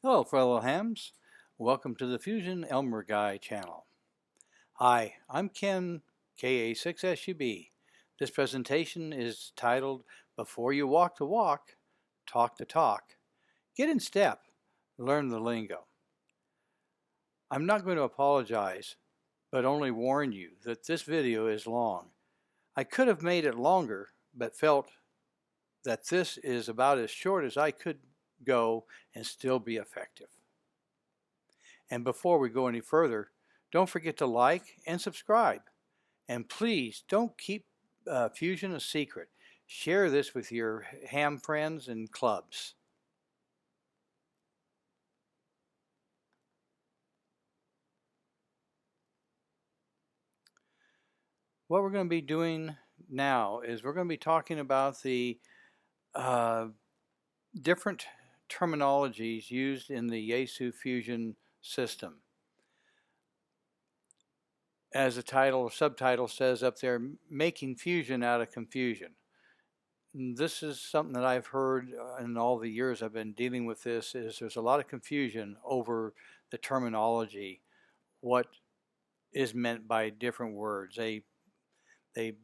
Hello, fellow hams. Welcome to the Fusion Elmer Guy channel. Hi, I'm Ken, KA6SUB. This presentation is titled Before You Walk the Walk, Talk the Talk. Get in step, learn the lingo. I'm not going to apologize, but only warn you that this video is long. I could have made it longer, but felt that this is about as short as I could go and still be effective. And before we go any further, don't forget to like and subscribe. And please don't keep Fusion a secret. Share this with your ham friends and clubs. What we're going to be doing now is we're going to be talking about the different terminologies used in the Yaesu Fusion System. As the title or subtitle says up there, making fusion out of confusion. This is something that I've heard in all the years I've been dealing with this, is there's a lot of confusion over the terminology, what is meant by different words. They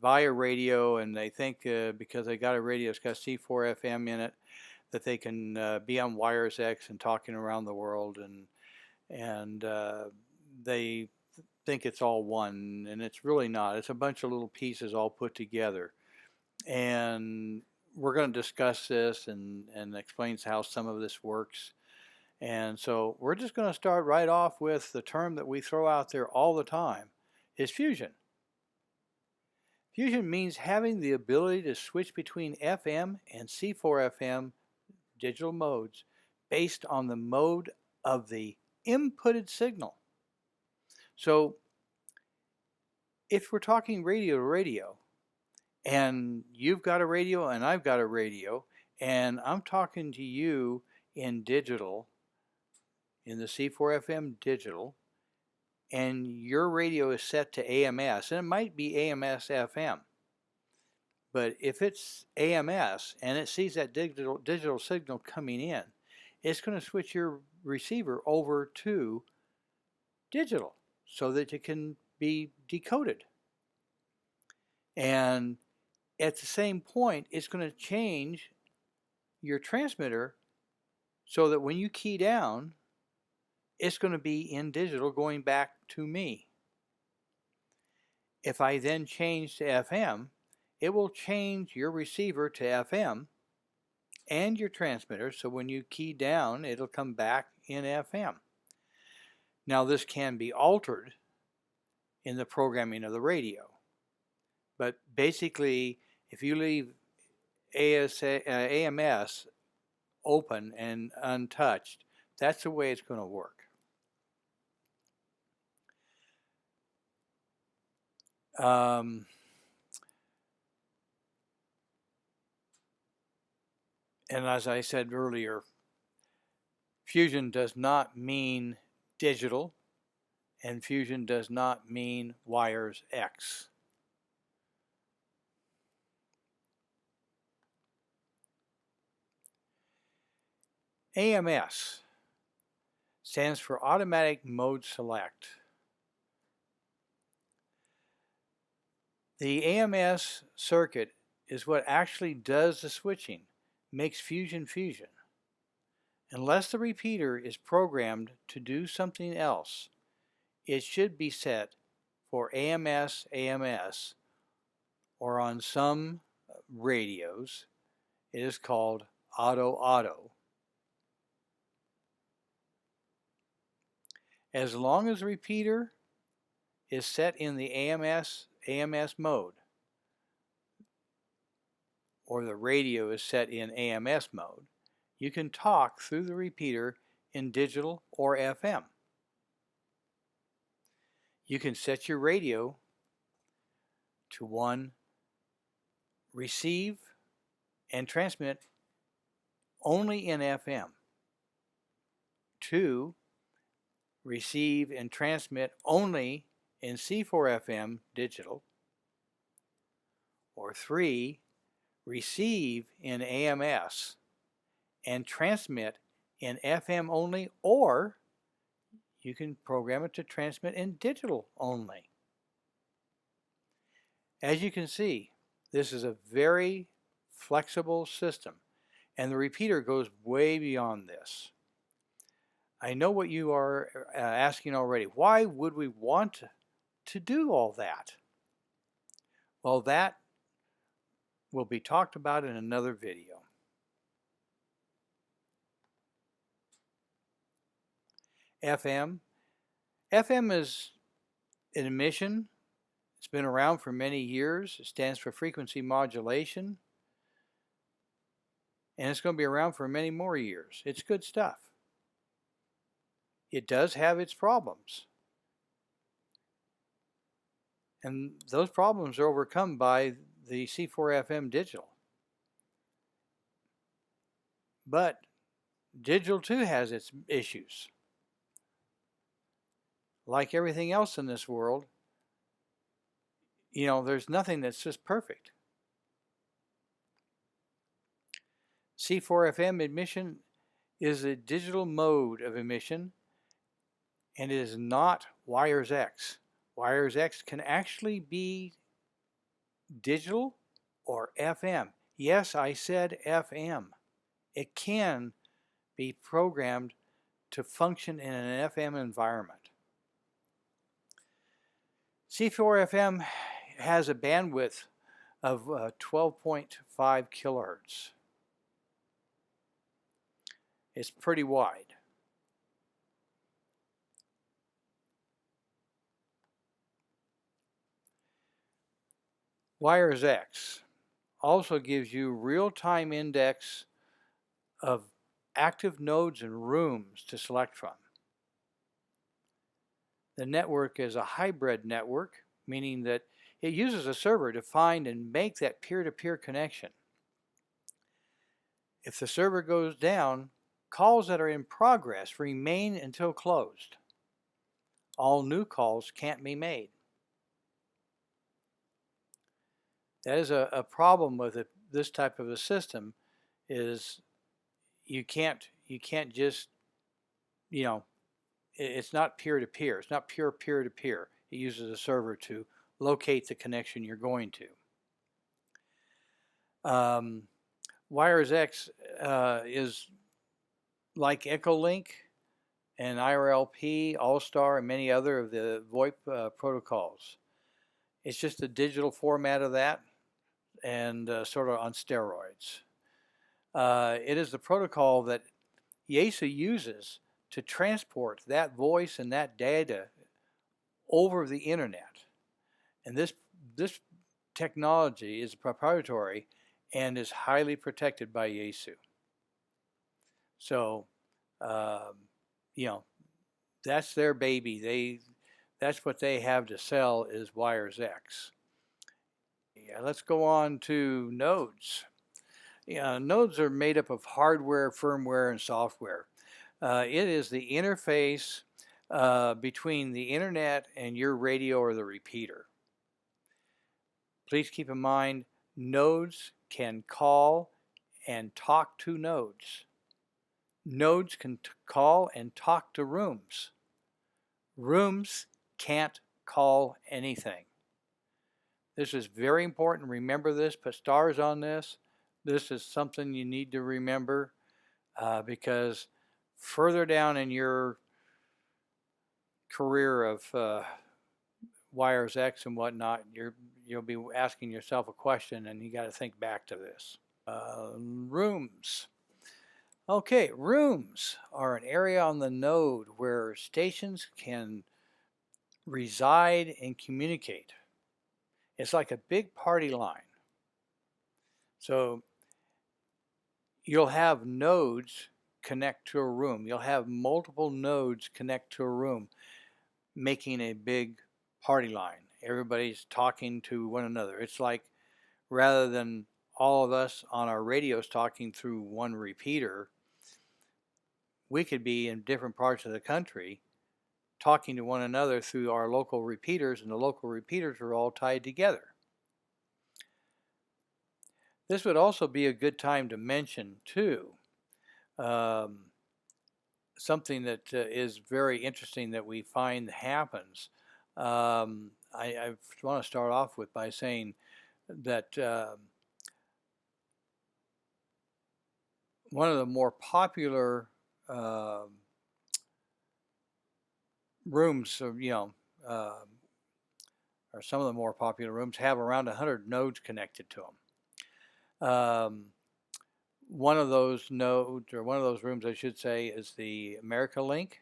buy a radio and they think because they got a radio, it's got C4 FM in it, that they can be on wires X and talking around the world, and they think it's all one, and it's really not. It's a bunch of little pieces all put together. And we're going to discuss this and explain how some of this works. And so we're just going to start right off with the term that we throw out there all the time is fusion. Fusion means having the ability to switch between FM and C4 FM digital modes based on the mode of the inputted signal. So if we're talking radio to radio, and you've got a radio and I've got a radio, and I'm talking to you in digital, in the C4 FM digital, and your radio is set to AMS, and it might be AMS FM. But if it's AMS and it sees that digital signal coming in, it's going to switch your receiver over to digital so that it can be decoded. And at the same point, it's going to change your transmitter so that when you key down, it's going to be in digital going back to me. If I then change to FM, it will change your receiver to FM and your transmitter, so when you key down, it'll come back in FM. Now this can be altered in the programming of the radio, but basically if you leave AMS open and untouched, that's the way it's going to work. And as I said earlier, fusion does not mean digital, and fusion does not mean wires X. AMS stands for Automatic Mode Select. The AMS circuit is what actually does the switching, makes fusion. Unless the repeater is programmed to do something else, it should be set for AMS, or on some radios, it is called auto. As long as the repeater is set in the AMS mode, or the radio is set in AMS mode, you can talk through the repeater in digital or FM. You can set your radio to 1, receive and transmit only in FM. 2, receive and transmit only in C4 FM digital. Or 3, receive in AMS and transmit in FM only, or you can program it to transmit in digital only. As you can see, this is a very flexible system, and the repeater goes way beyond this. I know what you are asking already. Why would we want to do all that? Well, that will be talked about in another video. FM. FM is an emission. It's been around for many years. It stands for frequency modulation. And it's going to be around for many more years. It's good stuff. It does have its problems. And those problems are overcome by the C4FM digital. But digital too has its issues. Like everything else in this world, there's nothing that's just perfect. C4FM emission is a digital mode of emission, and it is not wires X. Wires X can actually be digital or FM. Yes, I said FM. It can be programmed to function in an FM environment. C4FM has a bandwidth of 12.5 kilohertz. It's pretty wide. Wires X also gives you real-time index of active nodes and rooms to select from. The network is a hybrid network, meaning that it uses a server to find and make that peer-to-peer connection. If the server goes down, calls that are in progress remain until closed. All new calls can't be made. That is a problem with this type of a system, is you can't just, it's not peer-to-peer. It's not pure peer-to-peer. It uses a server to locate the connection you're going to. Wires X is like Echolink and IRLP, All-Star, and many other of the VoIP protocols. It's just a digital format of that, and sort of on steroids. It is the protocol that Yaesu uses to transport that voice and that data over the internet. And this technology is proprietary and is highly protected by Yaesu. So, that's their baby. That's what they have to sell, is Wires X. Yeah, let's go on to nodes. Nodes are made up of hardware, firmware, and software. It is the interface between the internet and your radio or the repeater. Please keep in mind, nodes can call and talk to nodes. Nodes can call and talk to rooms. Rooms can't call anything. This is very important. Remember this. Put stars on this. This is something you need to remember because further down in your career of Wires X and whatnot, you'll be asking yourself a question, and you got to think back to this. Rooms. Okay, rooms are an area on the node where stations can reside and communicate. It's like a big party line. So you'll have nodes connect to a room. You'll have multiple nodes connect to a room, making a big party line. Everybody's talking to one another. It's like, rather than all of us on our radios talking through one repeater, we could be in different parts of the country talking to one another through our local repeaters, and the local repeaters are all tied together. This would also be a good time to mention too, something that is very interesting that we find happens. I want to start off with by saying that one of the more popular rooms, or some of the more popular rooms have around 100 nodes connected to them. One of those nodes, or one of those rooms, I should say, is the America Link,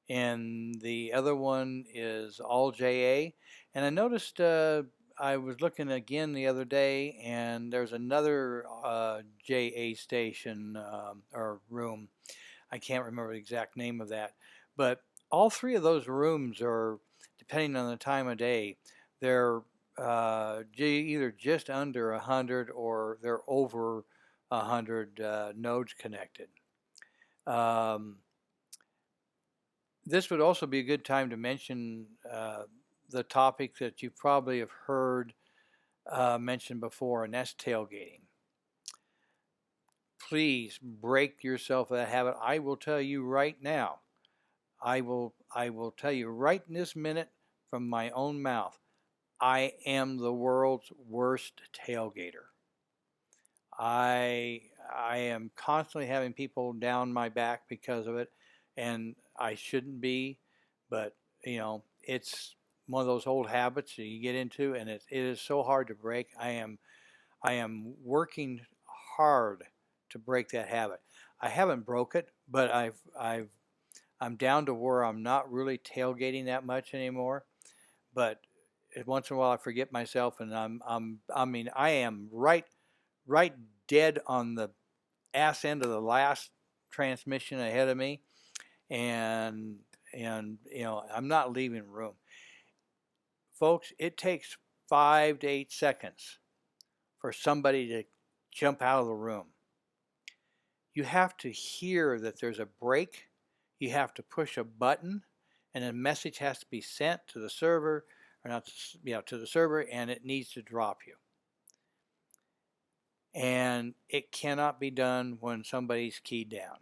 and the other one is All JA. And I noticed I was looking again the other day, and there's another JA station or room. I can't remember the exact name of that, but all three of those rooms are, depending on the time of day, they're either just under 100 or they're over 100 nodes connected. This would also be a good time to mention the topic that you probably have heard mentioned before, and that's tailgating. Please break yourself of that habit. I will tell you right now, I will tell you right in this minute from my own mouth, I am the world's worst tailgater. I am constantly having people down my back because of it, and I shouldn't be, but it's one of those old habits that you get into, and it is so hard to break. I am working hard to break that habit. I haven't broke it, but I'm down to where I'm not really tailgating that much anymore. But once in a while I forget myself, and I am right dead on the ass end of the last transmission ahead of me, and I'm not leaving room. Folks, it takes 5 to 8 seconds for somebody to jump out of the room. You have to hear that there's a break. You have to push a button, and a message has to be sent to the server, or not to the server, and it needs to drop you. And it cannot be done when somebody's keyed down.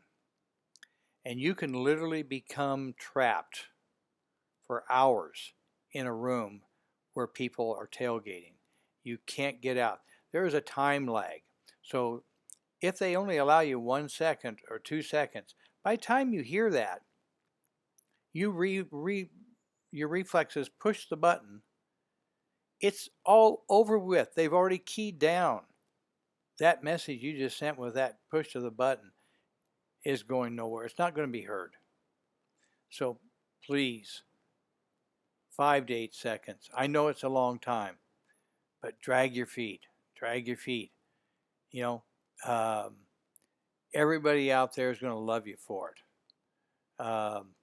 And you can literally become trapped for hours in a room where people are tailgating. You can't get out. There is a time lag. So if they only allow you 1 second or 2 seconds, by the time you hear that, your reflexes push the button. It's all over with. They've already keyed down. That message you just sent with that push of the button is going nowhere. It's not going to be heard. So please, 5 to 8 seconds. I know it's a long time, but drag your feet. Drag your feet. Everybody out there is going to love you for it.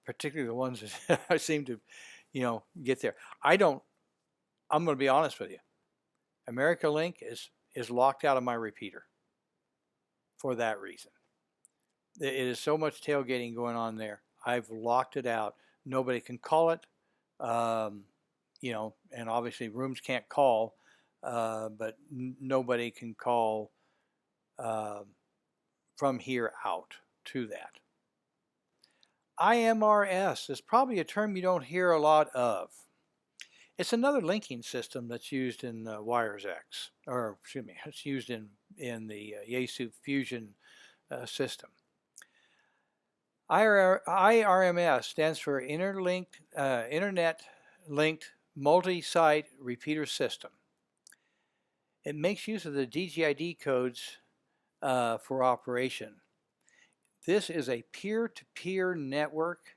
Particularly the ones that seem to, get there. I'm going to be honest with you. America Link is locked out of my repeater for that reason. It is so much tailgating going on there. I've locked it out. Nobody can call it, and obviously rooms can't call, but nobody can call from here out to that. IMRS is probably a term you don't hear a lot of. It's another linking system that's used in WiresX, or excuse me, it's used in the Yaesu Fusion system. IRMS stands for Internet Linked Multi-Site Repeater System. It makes use of the Dgid codes for operation. This is a peer-to-peer network,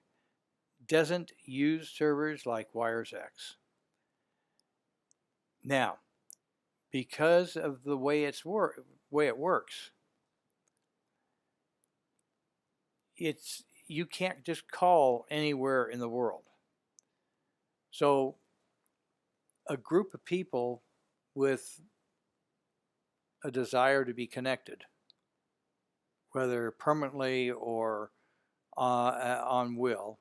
doesn't use servers like WiresX. Now, because of the way it works, you can't just call anywhere in the world. So a group of people with a desire to be connected, whether permanently or on will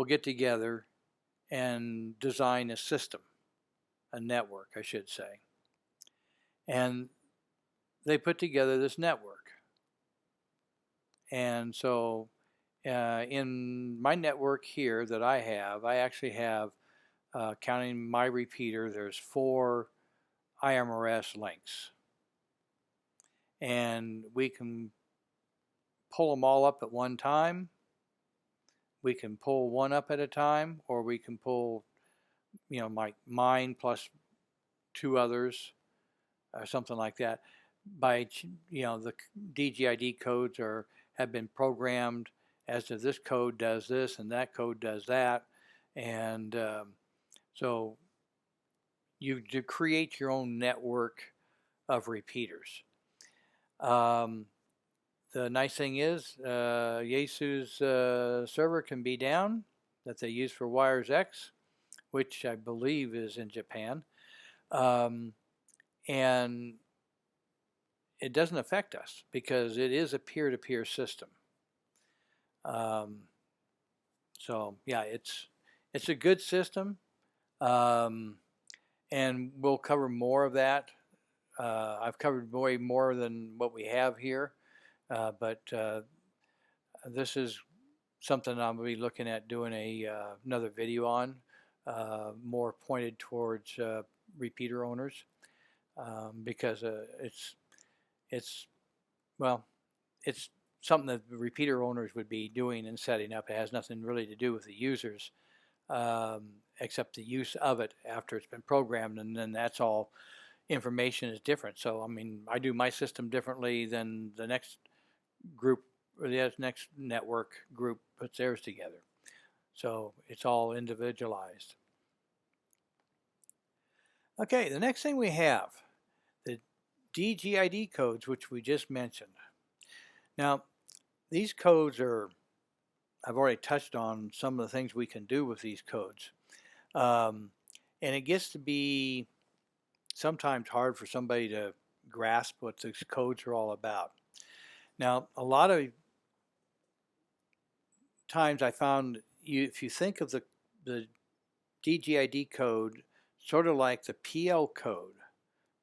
get together and design a system, a network, I should say. And they put together this network. And so in my network here that I actually have, counting my repeater, there's 4 IMRS links. And we can pull them all up at one time. We can pull one up at a time, or we can pull, like mine plus 2 others, or something like that. By, the Dgid codes have been programmed as to this code does this and that code does that. And so you create your own network of repeaters. The nice thing is Yaesu's server can be down that they use for Wires X, which I believe is in Japan. And it doesn't affect us because it is a peer-to-peer system. So yeah, it's a good system, and we'll cover more of that. I've covered way more than what we have here, but this is something I'm going to be looking at doing another video on, more pointed towards repeater owners, because it's something that the repeater owners would be doing and setting up. It has nothing really to do with the users, except the use of it after it's been programmed, and then that's all. Information is different. So I mean, I do my system differently than the next group or the next network group puts theirs together. So it's all individualized. Okay, the next thing we have, the Dgid codes, which we just mentioned. Now, these codes I've already touched on some of the things we can do with these codes. And it gets to be sometimes hard for somebody to grasp what these codes are all about. Now, a lot of times I found if you think of the Dgid code sort of like the PL code,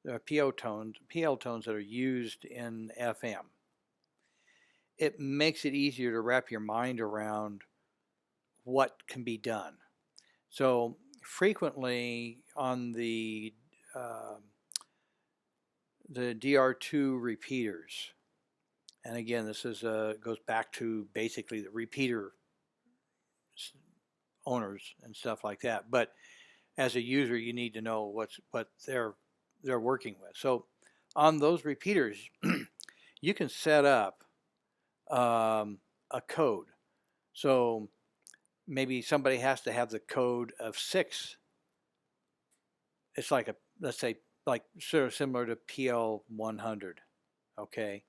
the PL tones that are used in FM, it makes it easier to wrap your mind around what can be done. So frequently on the DR2 repeaters, and again, this is goes back to basically the repeater owners and stuff like that. But as a user, you need to know what they're working with. So on those repeaters, you can set up a code. So maybe somebody has to have the code of 6. It's like let's say, like sort of similar to PL100, okay,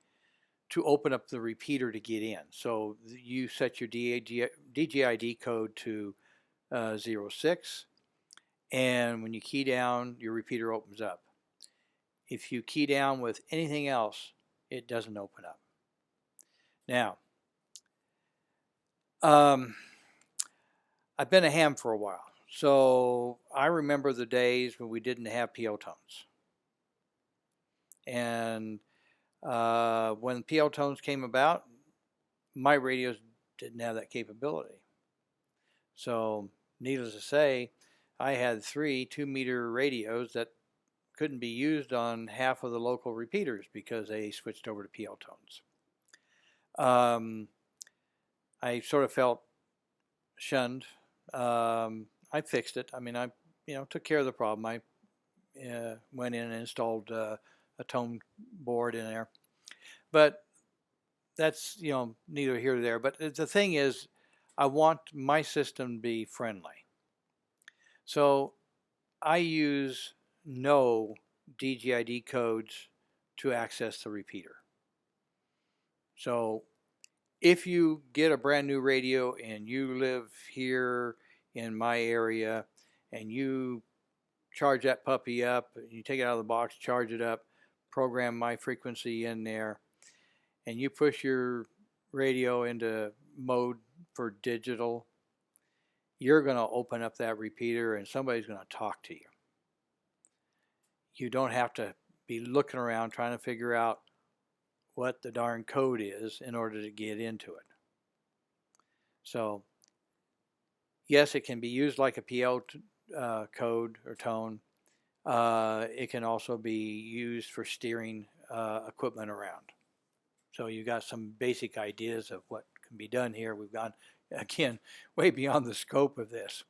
to open up the repeater to get in. So you set your Dgid code to 06, and when you key down, your repeater opens up. If you key down with anything else, it doesn't open up. Now, I've been a ham for a while, so I remember the days when we didn't have PL tones. And when PL tones came about, my radios didn't have that capability. So needless to say, I had 3 2-meter radios that couldn't be used on half of the local repeaters because they switched over to PL tones. I sort of felt shunned. I fixed it. I mean, I took care of the problem. I went in and installed a tone board in there, but that's neither here nor there. But the thing is, I want my system to be friendly, so I use no Dgid codes to access the repeater. So if you get a brand new radio and you live here in my area and you charge that puppy up, you take it out of the box, charge it up, program my frequency in there, and you push your radio into mode for digital, you're going to open up that repeater and somebody's going to talk to you. You don't have to be looking around trying to figure out what the darn code is in order to get into it. So yes, it can be used like a PL code or tone. It can also be used for steering equipment around. So you got some basic ideas of what can be done here. We've gone, again, way beyond the scope of this.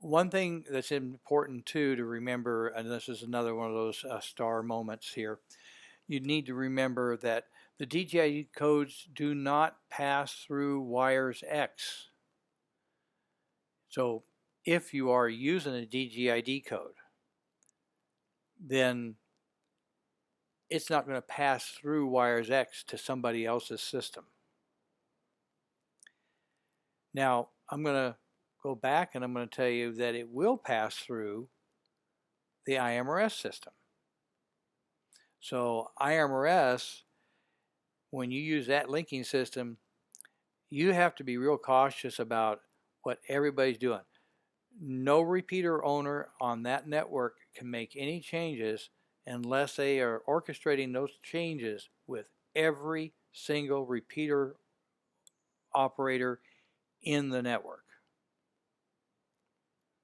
One thing that's important too to remember, and this is another one of those star moments here, you need to remember that the Dgid codes do not pass through wires X. So if you are using a Dgid code, then it's not going to pass through wires X to somebody else's system. Now, I'm going to go back and I'm going to tell you that it will pass through the IMRS system. So IMRS, when you use that linking system, you have to be real cautious about what everybody's doing. No repeater owner on that network can make any changes unless they are orchestrating those changes with every single repeater operator in the network.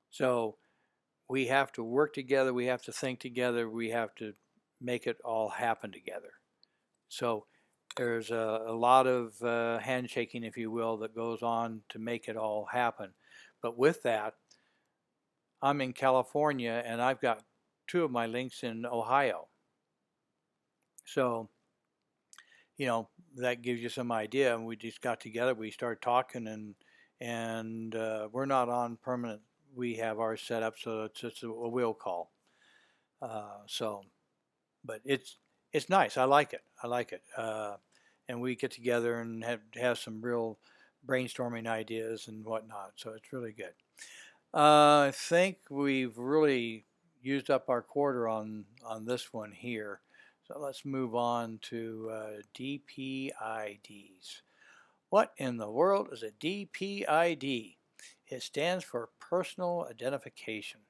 So we have to work together, we have to think together, we have to make it all happen together. So there's a lot of handshaking, if you will, that goes on to make it all happen. But with that, I'm in California and I've got 2 of my links in Ohio. So, you know, that gives you some idea. And we just got together, we started talking, and we're not on permanent. We have ours set up so it's just a will call. But it's nice. I like it. And we get together and have some real brainstorming ideas and whatnot. So it's really good. I think we've really used up our quarter on this one here. So let's move on to DPIDs. What in the world is a DPID? It stands for Personal Identification.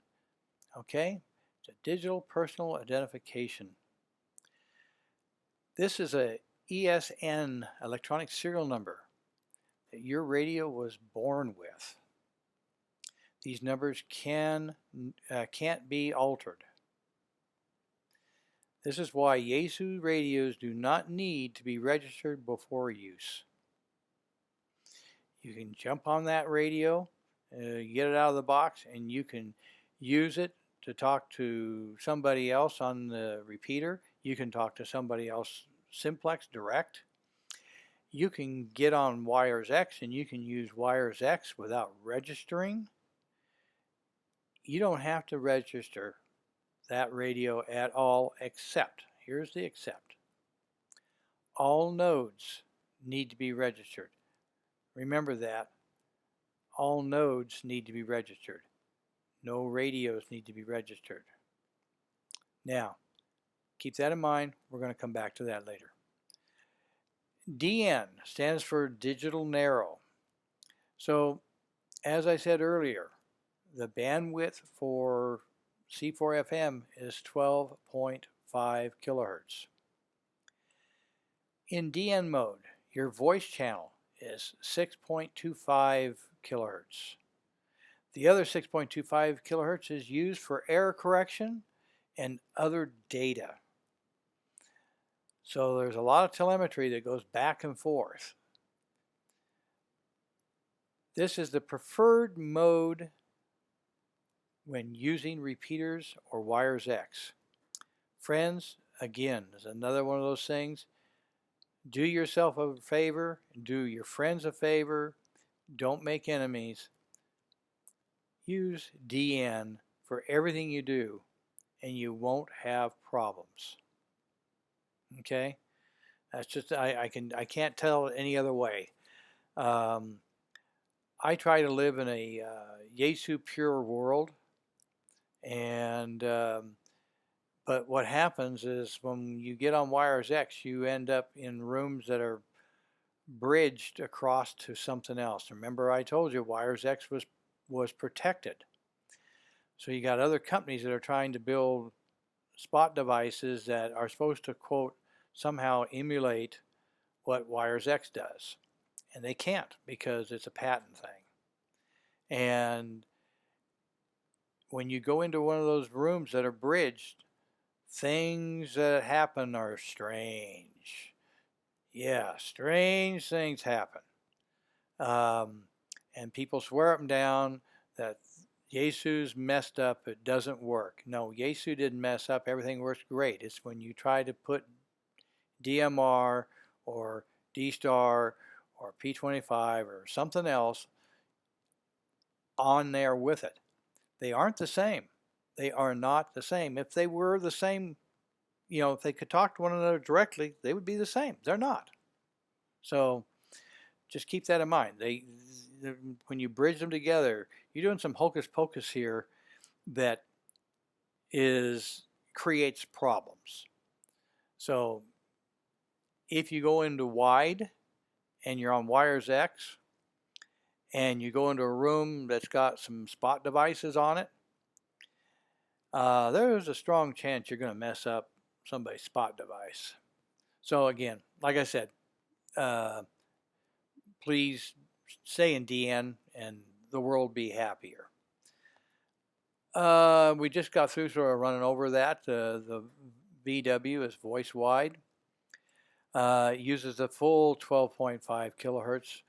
Okay? It's a digital personal identification. This is a ESN, electronic serial number, that your radio was born with. These numbers can't be altered. This is why Yaesu radios do not need to be registered before use. You can jump on that radio, get it out of the box, and you can use it to talk to somebody else on the repeater. You can talk to somebody else simplex direct. You can get on wires X and you can use wires X without registering. You don't have to register that radio at all, except, here's the except, all nodes need to be registered. Remember that. All nodes need to be registered. No radios need to be registered. Now, keep that in mind. We're going to come back to that later. DN stands for digital narrow. So, as I said earlier, the bandwidth for C4FM is 12.5 kilohertz. In DN mode, your voice channel is 6.25 kilohertz. The other 6.25 kilohertz is used for error correction and other data. So there's a lot of telemetry that goes back and forth. This is the preferred mode when using repeaters or wires X. Friends, again, is another one of those things. Do yourself a favor, do your friends a favor, don't make enemies. Use DN for everything you do and you won't have problems. Okay? That's just, I can't tell it any other way. I try to live in a Yaesu pure world, and but what happens is when you get on wires X, you end up in rooms that are bridged across to something else. Remember, I told you wires X was protected. So you got other companies that are trying to build spot devices that are supposed to, quote, somehow emulate what Wires X does. And they can't because it's a patent thing. And when you go into one of those rooms that are bridged, things that happen are strange. Yeah, strange things happen. And people swear up and down that Yaesu's messed up, it doesn't work. No, Yaesu didn't mess up, everything works great. It's when you try to put DMR or D-Star or P25 or something else on there with it. They aren't the same. They are not the same. If they were the same, if they could talk to one another directly, they would be the same. They're not. So just keep that in mind. When you bridge them together, you're doing some hocus pocus here that creates problems. So if you go into wide and you're on Wires X and you go into a room that's got some spot devices on it, there's a strong chance you're going to mess up somebody's spot device. So again, like I said, please stay in DN and the world be happier. We just got through sort of running over that. The VW is voice wide. Uses the full 12.5 kilohertz,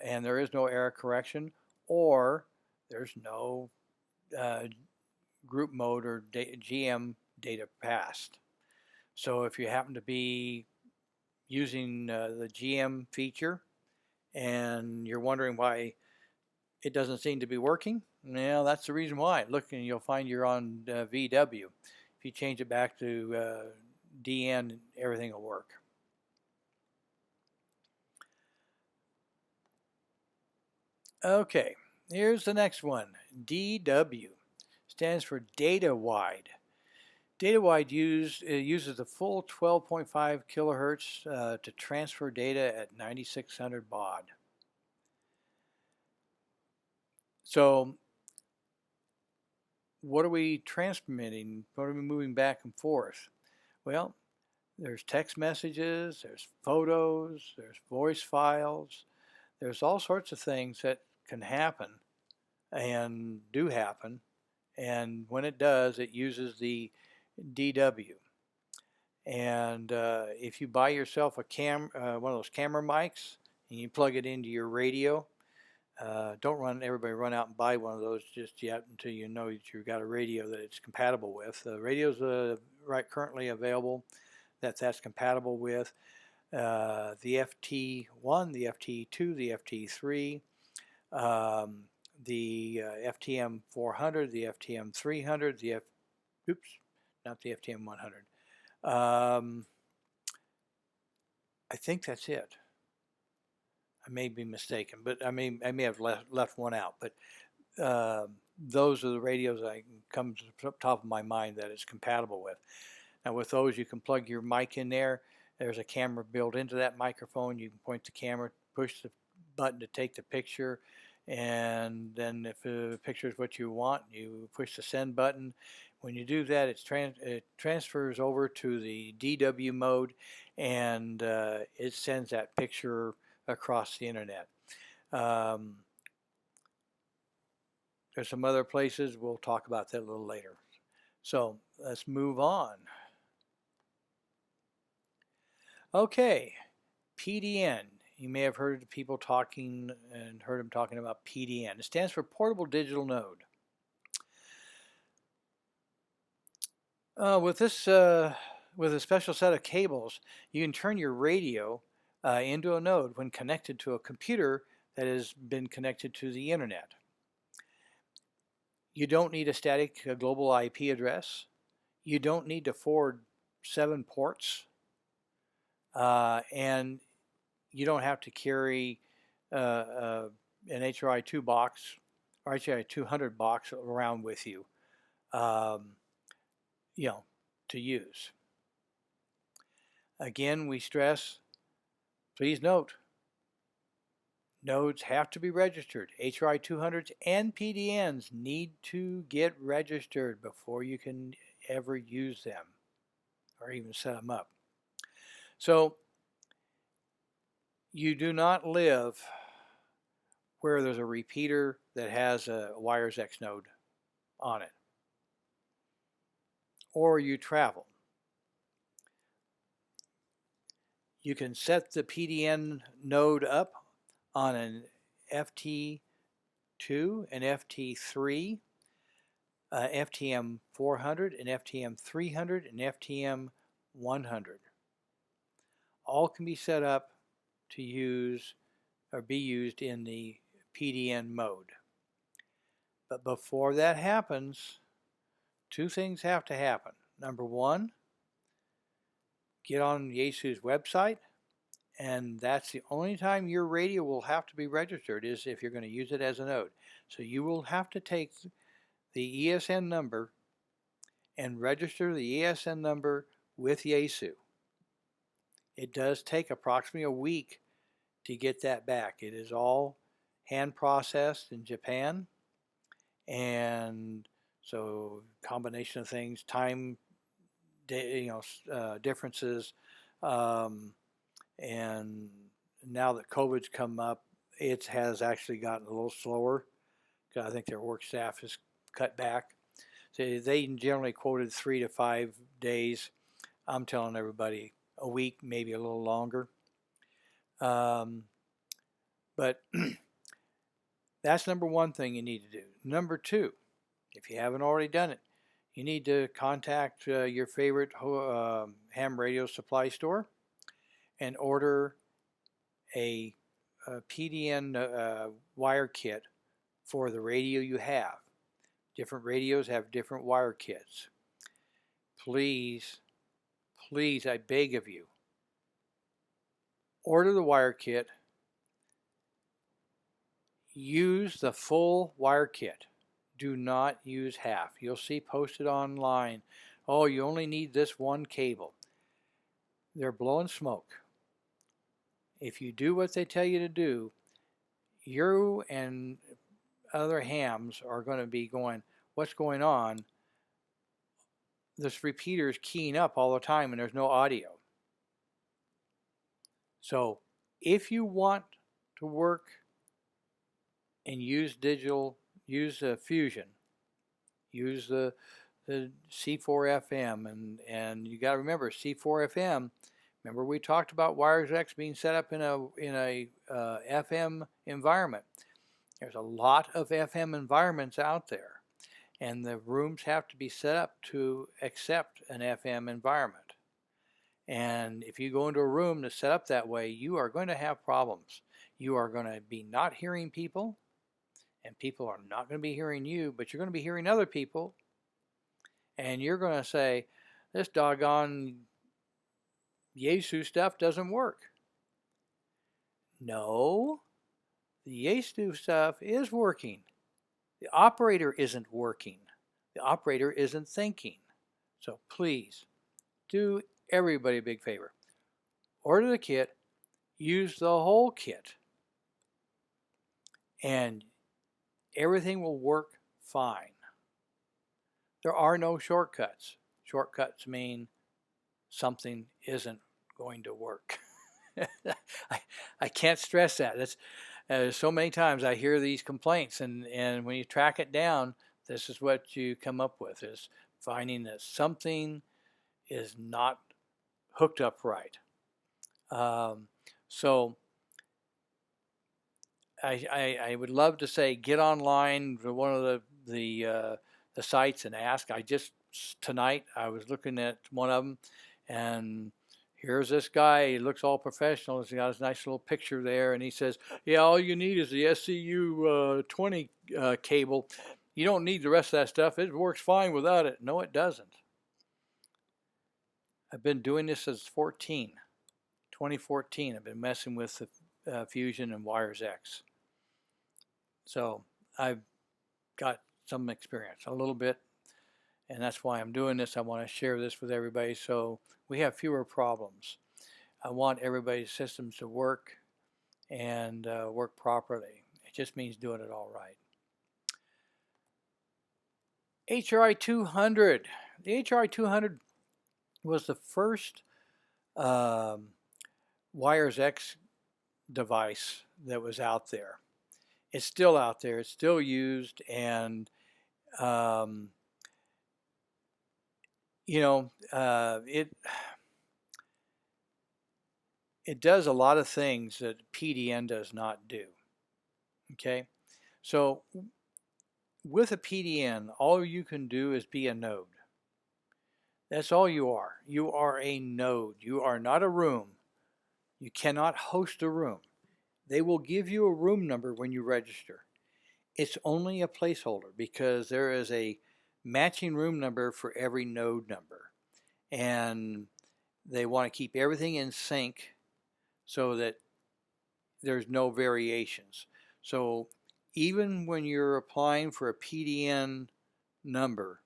and there is no error correction, or there's no group mode or GM data passed. So if you happen to be using the GM feature and you're wondering why it doesn't seem to be working, well, that's the reason why. Look, and you'll find you're on VW. If you change it back to DN, everything will work. Okay, here's the next one. DW stands for data wide. Data wide uses the full 12.5 kilohertz to transfer data at 9600 baud. So what are we transmitting? What are we moving back and forth? Well, there's text messages, there's photos, there's voice files, there's all sorts of things that can happen and do happen. And when it does, it uses the DW. And if you buy yourself one of those camera mics and you plug it into your radio, don't everybody run out and buy one of those just yet until you know that you've got a radio that it's compatible with. The radio's currently available that's compatible with the FT1, the FT2, the FT3, the FTM 400, the FTM 300, not the FTM 100. I think that's it. I may be mistaken, but I may have left one out. But those are the radios that come to the top of my mind that it's compatible with. Now with those, you can plug your mic in there. There's a camera built into that microphone. You can point the camera, push the button to take the picture, and then if the picture is what you want, you push the send button. When you do that, it transfers over to the DW mode, and it sends that picture across the internet. There's some other places. We'll talk about that a little later. So let's move on. Okay, PDN. You may have heard people talking and heard them talking about PDN. It stands for Portable Digital Node. With a special set of cables, you can turn your radio into a node when connected to a computer that has been connected to the internet. You don't need a static global IP address. You don't need to forward 7 ports. And you don't have to carry an HRI2 box or HRI200 box around with you, to use. Again, we stress, please note, nodes have to be registered. HRI200s and PDNs need to get registered before you can ever use them or even set them up. So you do not live where there's a repeater that has a Wires X node on it, or you travel. You can set the PDN node up on an FT2, an FT3, FTM 400, an FTM 300, and FTM 100. All can be set up to use or be used in the PDN mode. But before that happens, two things have to happen. Number one, get on Yaesu's website, and that's the only time your radio will have to be registered, is if you're going to use it as a node. So you will have to take the ESN number and register the ESN number with Yaesu. It does take approximately a week to get that back. It is all hand processed in Japan, and so combination of things, time, differences, and now that COVID's come up, it has actually gotten a little slower, because I think their work staff is cut back. So they generally quoted 3 to 5 days. I'm telling everybody a week, maybe a little longer. But that's number one thing you need to do. Number two, if you haven't already done it, you need to contact your favorite ham radio supply store and order a PDN wire kit for the radio you have. Different radios have different wire kits. Please, please, I beg of you, order the wire kit. Use the full wire kit. Do not use half. You'll see posted online, oh, you only need this one cable. They're blowing smoke. If you do what they tell you to do, you and other hams are going to be going, what's going on? This repeater is keying up all the time and there's no audio. So if you want to work and use digital, use Fusion, use the C4FM, and you got to remember C4FM. Remember we talked about Wires X being set up in a FM environment. There's a lot of FM environments out there, and the rooms have to be set up to accept an FM environment. And if you go into a room that's set up that way, you are going to have problems. You are going to be not hearing people, and people are not going to be hearing you, but you're going to be hearing other people, and you're going to say, this doggone Yaesu stuff doesn't work. No, the Yaesu stuff is working. The operator isn't working. The operator isn't thinking. So please, do everybody a big favor. Order the kit, use the whole kit, and everything will work fine. There are no shortcuts. Shortcuts mean something isn't going to work. I can't stress that. That's so many times I hear these complaints, and when you track it down, this is what you come up with, is finding that something is not hooked up right. So I would love to say get online to one of the sites and ask. Tonight I was looking at one of them, and here's this guy. He looks all professional. He's got his nice little picture there, and he says, "Yeah, all you need is the SCU 20 cable. You don't need the rest of that stuff. It works fine without it." No, it doesn't. I've been doing this since 2014. I've been messing with the Fusion and Wires X. So I've got some experience, a little bit, and that's why I'm doing this. I want to share this with everybody so we have fewer problems. I want everybody's systems to work and work properly. It just means doing it all right. Hri 200. The Hri 200 was the first um, Wires X device that was out there. It's still out there. It's still used, and um, you know, it does a lot of things that PDN does not do. Okay, so with a PDN, all you can do is be a node. That's all you are. You are a node. You are not a room. You cannot host a room. They will give you a room number when you register. It's only a placeholder because there is a matching room number for every node number. And they want to keep everything in sync so that there's no variations. So even when you're applying for a PDN number,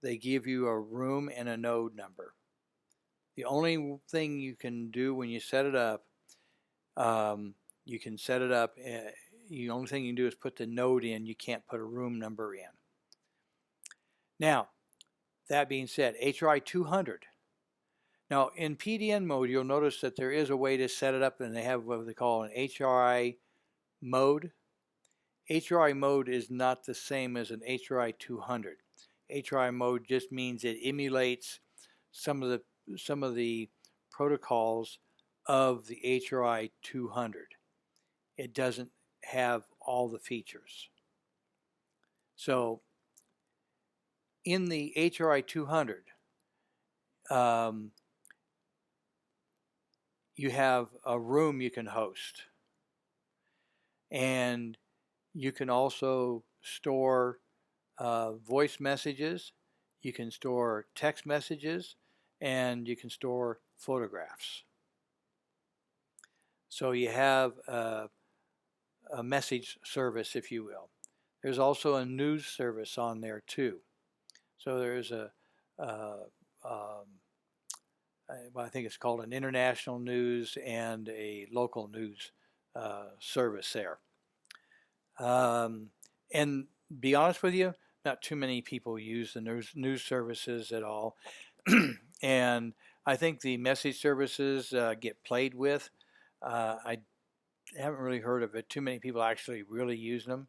they give you a room and a node number. The only thing you can do when you set it up, you can set it up. The only thing you can do is put the node in. You can't put a room number in. Now, that being said, Hri 200. Now, in PDN mode, you'll notice that there is a way to set it up, and they have what they call an Hri mode. Hri mode is not the same as an Hri 200. Hri mode just means it emulates some of the protocols of the Hri 200. It doesn't have all the features. So in the Hri 200, you have a room you can host, and you can also store voice messages, you can store text messages, and you can store photographs. So you have a message service, if you will. There's also a news service on there too. So there's I think it's called an international news and a local news service there. And be honest with you, not too many people use the news services at all. And I think the message services get played with. I haven't really heard of it. Too many people actually really use them,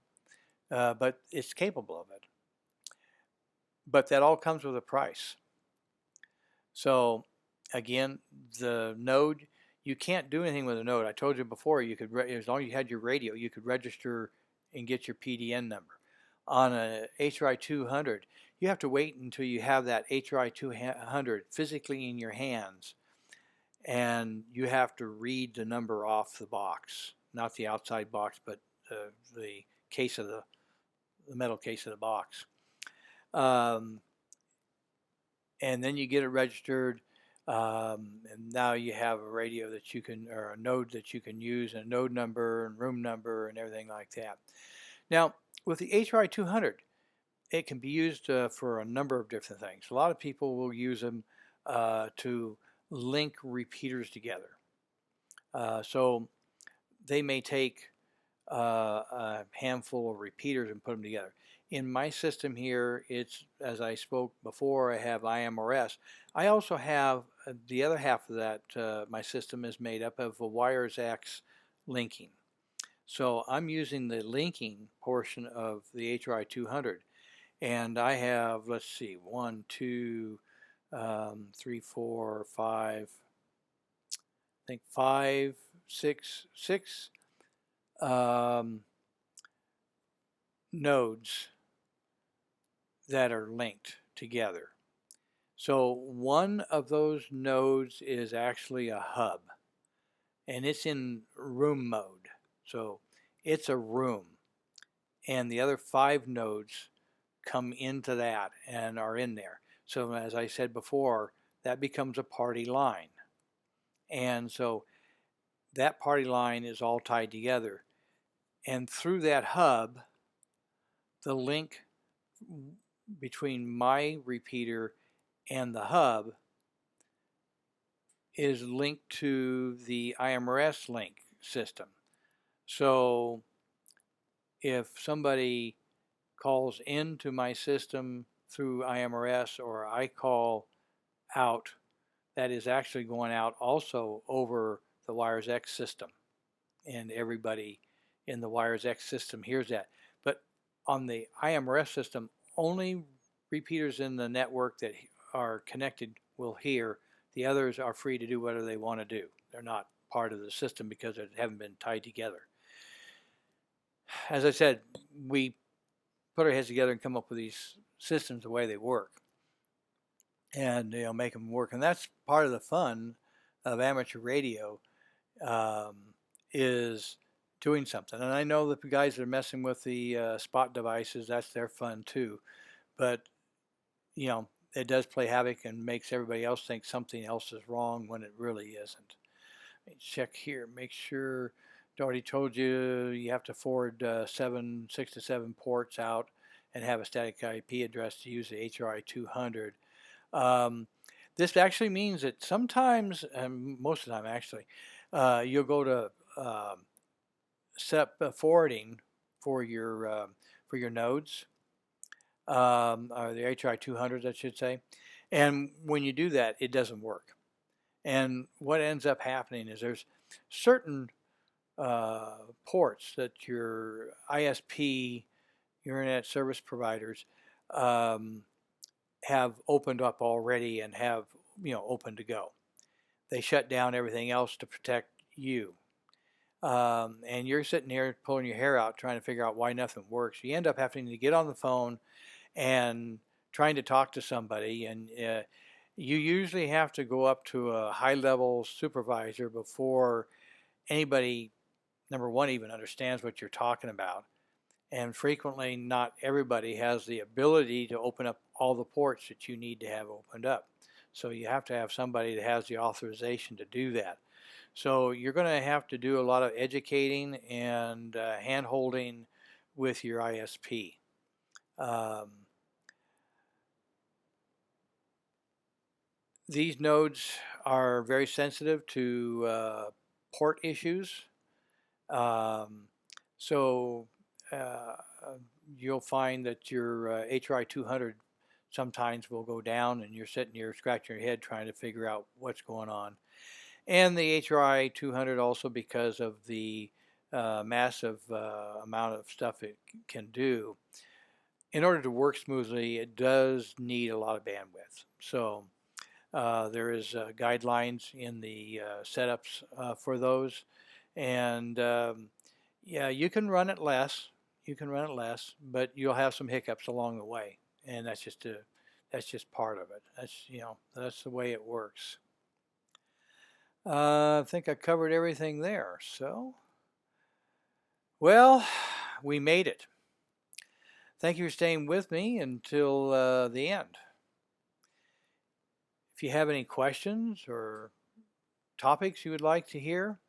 but it's capable of it. But that all comes with a price. So again, the node, you can't do anything with a node. I told you before, you could, as long as you had your radio, you could register and get your PDN number. On a Hri 200, you have to wait until you have that Hri 200 physically in your hands, and you have to read the number off the box, not the outside box, but the case of the metal case of the box. And then you get it registered, and now you have a radio that you can, or a node that you can use, and a node number and room number and everything like that. Now, with the Hri 200, it can be used for a number of different things. A lot of people will use them to link repeaters together. So they may take a handful of repeaters and put them together. In my system here, it's, as I spoke before, I have IMRS. I also have the other half of that, my system is made up of a Wires X linking. So I'm using the linking portion of the Hri 200. And I have, let's see, 1, 2, 3, 4, 5, I think 5, 6 nodes that are linked together. So one of those nodes is actually a hub, and it's in room mode. So it's a room, and the other 5 nodes come into that and are in there. So as I said before, that becomes a party line. And so that party line is all tied together. And through that hub, the link between my repeater and the hub is linked to the IMRS link system. So if somebody calls into my system through IMRS, or I call out, that is actually going out also over the Wires X system, and everybody in the Wires X system hears that. But on the IMRF system, only repeaters in the network that are connected will hear. The others are free to do whatever they want to do. They're not part of the system because they haven't been tied together. As I said, we put our heads together and come up with these systems the way they work, and make them work. And that's part of the fun of amateur radio, is doing something. And I know that the guys that are messing with the spot devices, that's their fun too. But it does play havoc and makes everybody else think something else is wrong when it really isn't. Let me check here, make sure. I already told you you have to forward 6 to 7 ports out and have a static IP address to use the Hri 200. This actually means that sometimes, and most of the time actually, you'll go to set up forwarding for your nodes, or the Hri 200s, I should say. And when you do that, it doesn't work. And what ends up happening is there's certain ports that your ISP, your internet service providers, have opened up already and have open to go. They shut down everything else to protect you, and you're sitting here pulling your hair out trying to figure out why nothing works. You end up having to get on the phone and trying to talk to somebody, and you usually have to go up to a high-level supervisor before anybody, number one, even understands what you're talking about. And frequently, not everybody has the ability to open up all the ports that you need to have opened up. So you have to have somebody that has the authorization to do that. So you're going to have to do a lot of educating and hand-holding with your ISP. These nodes are very sensitive to port issues. So you'll find that your Hri 200 sometimes will go down, and you're sitting here scratching your head trying to figure out what's going on. And the Hri 200 also, because of the massive amount of stuff it can do, in order to work smoothly, it does need a lot of bandwidth. So there is guidelines in the setups for those, and yeah, you can run it less. But you'll have some hiccups along the way, and that's just part of it. That's the way it works. I think I covered everything there. So, well, we made it. Thank you for staying with me until the end. If you have any questions or topics you would like to hear,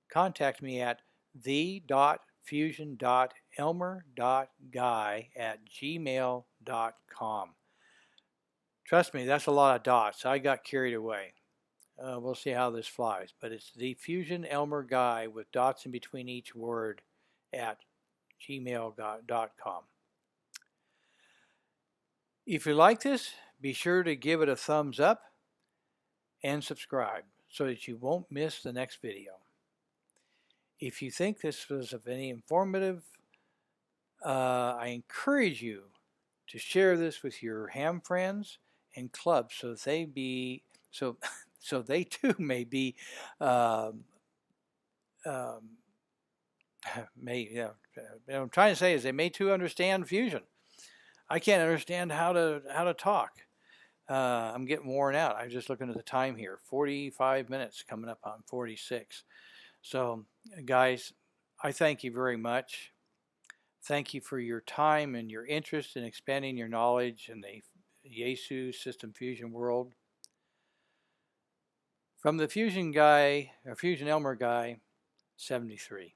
contact me at the.fusion.elmer.guy@gmail.com. Trust me, that's a lot of dots. I got carried away. We'll see how this flies. But it's the Fusion Elmer Guy with dots in between each word at gmail.com. If you like this, be sure to give it a thumbs up and subscribe so that you won't miss the next video. If you think this was of any informative, I encourage you to share this with your ham friends and clubs so that so they too may be what I'm trying to say is they may too understand fusion. I can't understand how to talk. I'm getting worn out. I'm just looking at the time here. 45 minutes coming up on 46. So, guys, I thank you very much. Thank you for your time and your interest in expanding your knowledge in the Yaesu System Fusion world. From the Fusion Guy, or Fusion Elmer Guy, 73.